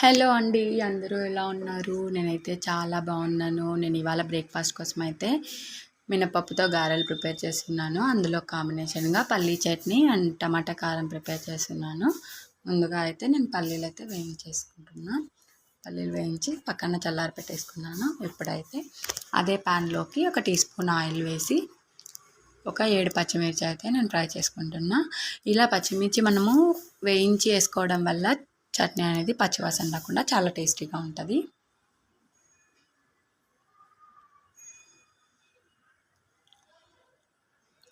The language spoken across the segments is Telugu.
హలో అండి. అందరూ ఎలా ఉన్నారు? నేనైతే చాలా బాగున్నాను. నేను ఇవాళ బ్రేక్‌ఫాస్ట్ కోసం అయితే మినపప్పుతో గారెలు ప్రిపేర్ చేస్తున్నాను. అందులో కాంబినేషన్‌గా పల్లీ చట్నీ అండ్ టమాటా కారం ప్రిపేర్ చేస్తున్నాను. ముందుగా అయితే నేను పల్లీలైతే వేయించేసుకుంటున్నా. పల్లీలు వేయించి పక్కన చల్లారి పెట్టేసుకున్నాను. ఇప్పుడైతే అదే ప్యాన్‌లోకి ఒక టీ స్పూన్ ఆయిల్ వేసి ఒక 7 పచ్చిమిర్చి అయితే నేను ఫ్రై చేసుకుంటున్నా. ఇలా పచ్చిమిర్చి మనము వేయించి వేసుకోవడం వల్ల చట్నీ అనేది పచ్చివాసన రాకుండా చాలా టేస్టీగా ఉంటుంది.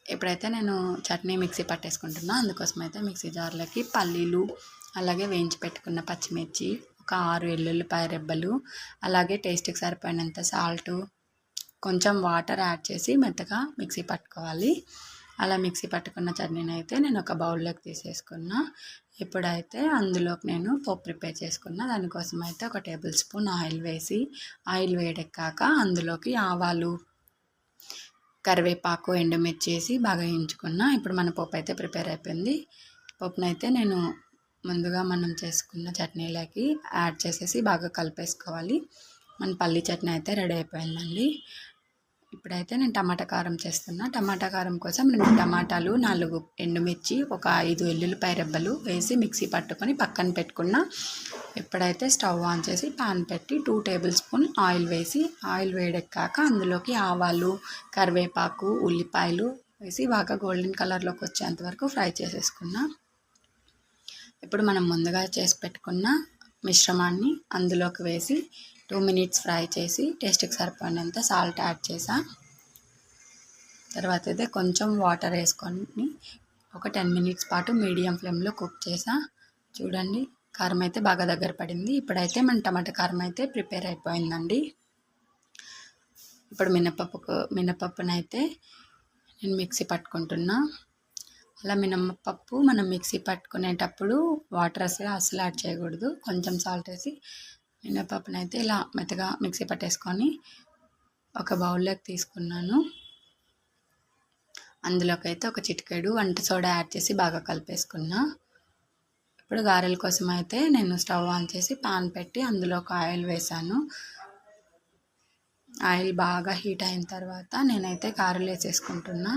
ఇప్పుడైతే నేను చట్నీ మిక్సీ పట్టేసుకుంటున్నా. అందుకోసం అయితే మిక్సీ జార్లోకి పల్లీలు, అలాగే వేయించి పెట్టుకున్న పచ్చిమిర్చి, ఒక 6 వెల్లుల్లిపాయ రెబ్బలు, అలాగే టేస్ట్కి సరిపోయినంత సాల్టు, కొంచెం వాటర్ యాడ్ చేసి మెత్తగా మిక్సీ పట్టుకోవాలి. అలా మిక్సీ పట్టుకున్న చట్నీని అయితే నేను ఒక బౌల్లోకి తీసేసుకున్నా. ఇప్పుడైతే అందులోకి నేను పోపు ప్రిపేర్ చేసుకున్నా. దానికోసం అయితే ఒక టేబుల్ స్పూన్ ఆయిల్ వేసి, ఆయిల్ వేడెక్కాక అందులోకి ఆవాలు, కరివేపాకు, ఎండుమిర్చి వేసి బాగా వేయించుకున్నా. ఇప్పుడు మన పోపు అయితే ప్రిపేర్ అయిపోయింది. పోపునైతే నేను ముందుగా మనం చేసుకున్న చట్నీలోకి యాడ్ చేసేసి బాగా కలిపేసుకోవాలి. మన పల్లీ చట్నీ అయితే రెడీ అయిపోయిందండి. ఇప్పుడైతే నేను టమాటా కారం చేస్తున్నా. టమాటా కారం కోసం 2 టమాటాలు, 4 ఎండుమిర్చి, ఒక 5 వెల్లుల్లిపాయ రెబ్బలు వేసి మిక్సీ పట్టుకొని పక్కన పెట్టుకున్నా. ఇప్పుడైతే స్టవ్ ఆన్ చేసి పాన్ పెట్టి 2 టేబుల్ స్పూన్ ఆయిల్ వేసి, ఆయిల్ వేడెక్కాక అందులోకి ఆవాలు, కరివేపాకు, ఉల్లిపాయలు వేసి బాగా గోల్డెన్ కలర్లోకి వచ్చేంత వరకు ఫ్రై చేసేసుకున్నా. ఇప్పుడు మనం ముందుగా చేసి పెట్టుకున్న మిశ్రమాన్ని అందులోకి వేసి 2 మినిట్స్ ఫ్రై చేసి టేస్ట్కి సరిపోయినంత సాల్ట్ యాడ్ చేసా. తర్వాత అయితే కొంచెం వాటర్ వేసుకొని ఒక 10 మినిట్స్ పాటు మీడియం ఫ్లేమ్లో కుక్ చేసా. చూడండి, కారం అయితే బాగా దగ్గర పడింది. ఇప్పుడైతే మన టమాటా కారం అయితే ప్రిపేర్ అయిపోయిందండి. ఇప్పుడు మినపప్పునైతే నేను మిక్సీ పట్టుకుంటున్నా. అలా మినపప్పు మనం మిక్సీ పట్టుకునేటప్పుడు వాటర్ అసలు యాడ్ చేయకూడదు. కొంచెం సాల్ట్ వేసి మినపప్పునైతే ఇలా మెత్తగా మిక్సీ పట్టేసుకొని ఒక బౌల్లోకి తీసుకున్నాను. అందులోకి అయితే ఒక చిటికెడు వంట సోడా యాడ్ చేసి బాగా కలిపేసుకున్నా. ఇప్పుడు గారెల కోసం అయితే నేను స్టవ్ ఆన్ చేసి పాన్ పెట్టి అందులో ఒక ఆయిల్ వేసాను. ఆయిల్ బాగా హీట్ అయిన తర్వాత నేనైతే గారెలు వేసేసుకుంటున్నా.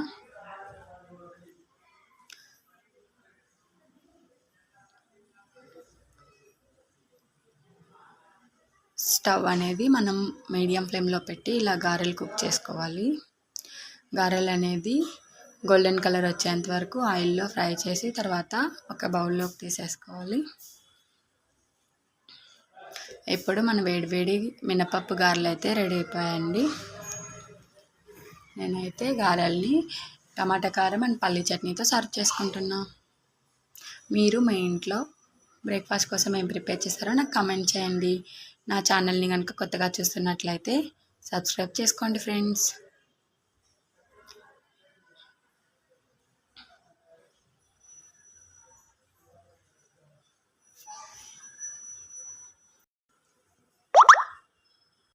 స్టవ్ అనేది మనం మీడియం ఫ్లేమ్లో పెట్టి ఇలా గారెలు కుక్ చేసుకోవాలి. గారెలు అనేది గోల్డెన్ కలర్ వచ్చేంత వరకు ఆయిల్లో ఫ్రై చేసి తర్వాత ఒక బౌల్లోకి తీసేసుకోవాలి. ఇప్పుడు మన వేడివేడి మినపప్పు గారెలు అయితే రెడీ అయిపోయాయండి. నేనైతే గారెల్ని టమాటా కారం అండ్ పల్లీ చట్నీతో సర్వ్ చేసుకుంటున్నా. మీరు మీ ఇంట్లో బ్రేక్ఫాస్ట్ కోసం ఏం ప్రిపేర్ చేస్తారో నాకు కామెంట్ చేయండి. నా ఛానల్ని కనుక కొత్తగా చూస్తున్నట్లయితే సబ్స్క్రైబ్ చేసుకోండి ఫ్రెండ్స్.